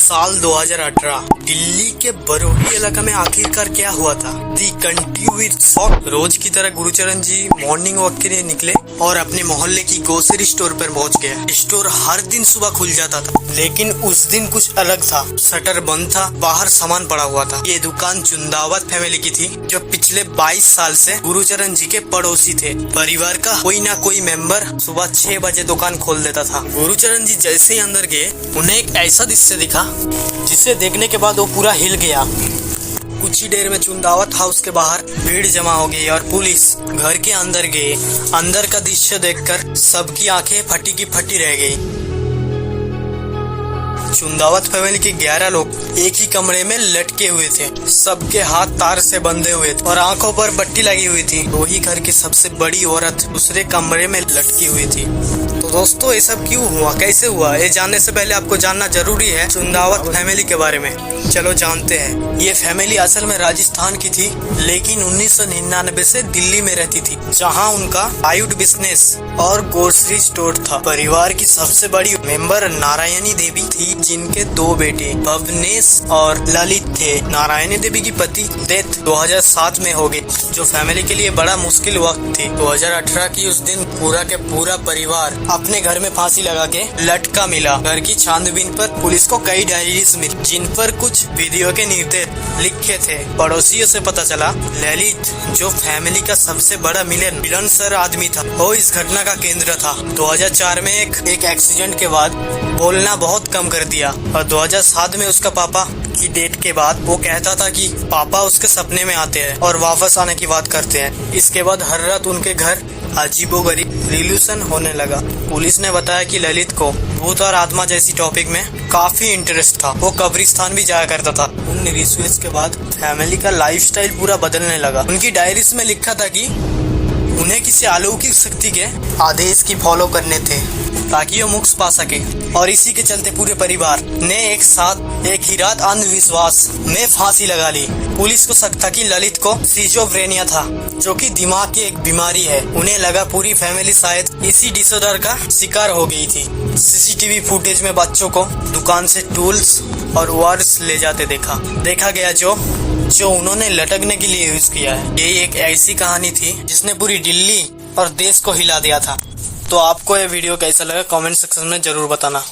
साल 2018 दिल्ली के बरोही इलाका में आखिरकार क्या हुआ था। दी कंटिन्यू विद शॉक। रोज की तरह गुरुचरण जी मॉर्निंग वॉक के लिए निकले और अपने मोहल्ले की ग्रोसरी स्टोर पर पहुंच गए। स्टोर हर दिन सुबह खुल जाता था, लेकिन उस दिन कुछ अलग था। शटर बंद था, बाहर सामान पड़ा हुआ था। ये दुकान चुंदावत फैमिली की थी, जो पिछले 22 साल से गुरुचरण जी के पड़ोसी थे। परिवार का कोई ना कोई मेंबर सुबह 6 बजे दुकान खोल देता था। गुरुचरण जी जैसे ही अंदर गए, उन्हें एक ऐसा दृश्य दिखा जिसे देखने के बाद वो पूरा हिल गया। कुछ ही देर में चुंदावत हाउस के बाहर भीड़ जमा हो गई और पुलिस घर के अंदर गए। अंदर का दृश्य देखकर सबकी आंखें फटी की फटी रह गई। चुंदावत फैमिली के 11 लोग एक ही कमरे में लटके हुए थे। सबके हाथ तार से बंधे हुए थे और आंखों पर पट्टी लगी हुई थी। वही घर की सबसे बड़ी औरत दूसरे कमरे में लटकी हुई थी। तो दोस्तों, ये सब क्यों हुआ, कैसे हुआ, ये जानने से पहले आपको जानना जरूरी है चुंदावत फैमिली के बारे में। चलो जानते हैं। ये फैमिली असल में राजस्थान की थी, लेकिन 1999 से दिल्ली में रहती थी, जहां उनका प्लाईवुड बिजनेस और ग्रोसरी स्टोर था। परिवार की सबसे बड़ी मेंबर नारायणी देवी थी, जिनके 2 बेटे भवनेश और ललित थे। नारायणी देवी की पति डेथ 2007 में हो गई, जो फैमिली के लिए बड़ा मुश्किल वक्त थी। 2018 की उस दिन पूरा के पूरा परिवार अपने घर में फांसी लगा के लटका मिला। घर की छानबीन पर पुलिस को कई डायरीज मिली, जिन पर कुछ वीडियो के निर्देश लिखे थे। पड़ोसियों से पता चला ललित, जो फैमिली का सबसे बड़ा मिलनसार आदमी था, वो इस घटना का केंद्र था। 2004 में एक एक्सीडेंट के बाद बोलना बहुत कम कर दिया और 2007 में उसका पापा की डेथ के बाद वो कहता था कि पापा उसके सपने में आते हैं और वापस आने की बात करते हैं। इसके बाद हर रात उनके घर अजीबोगरीब रिल्यूशन होने लगा। पुलिस ने बताया कि ललित को भूत और आत्मा जैसी टॉपिक में काफी इंटरेस्ट था। वो कब्रिस्तान भी जाया करता था। उन रिसर्च के बाद फैमिली का लाइफस्टाइल पूरा बदलने लगा। उनकी डायरीज में लिखा था कि उन्हें किसी अलौकिक शक्ति के आदेश की फॉलो करने थे ताकि वो मोक्ष पा सके। और इसी के चलते पूरे परिवार ने एक साथ एक ही रात अंधविश्वास में फांसी लगा ली। पुलिस को शक था कि ललित को सिजोफ्रेनिया था, जो कि दिमाग की एक बीमारी है। उन्हें लगा पूरी फैमिली शायद इसी डिसऑर्डर का शिकार हो गई थी। सीसीटीवी फुटेज में बच्चों को दुकान से टूल्स और वर्ड्स ले जाते देखा गया, जो उन्होंने लटकने के लिए यूज किया है। ये एक ऐसी कहानी थी जिसने पूरी दिल्ली और देश को हिला दिया था। तो आपको ये वीडियो कैसा लगा कमेंट सेक्शन में जरूर बताना।